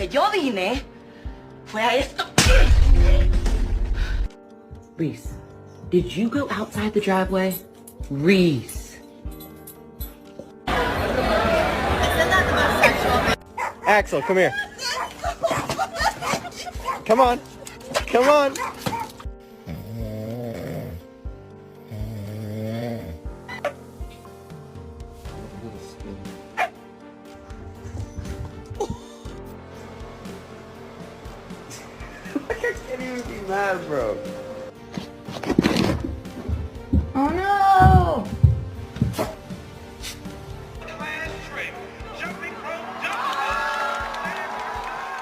que yo vine fue a esto. Reese, did you go outside the driveway? Reese. Axel, come here. Come on. Come on. I can't even be mad, bro. Oh no!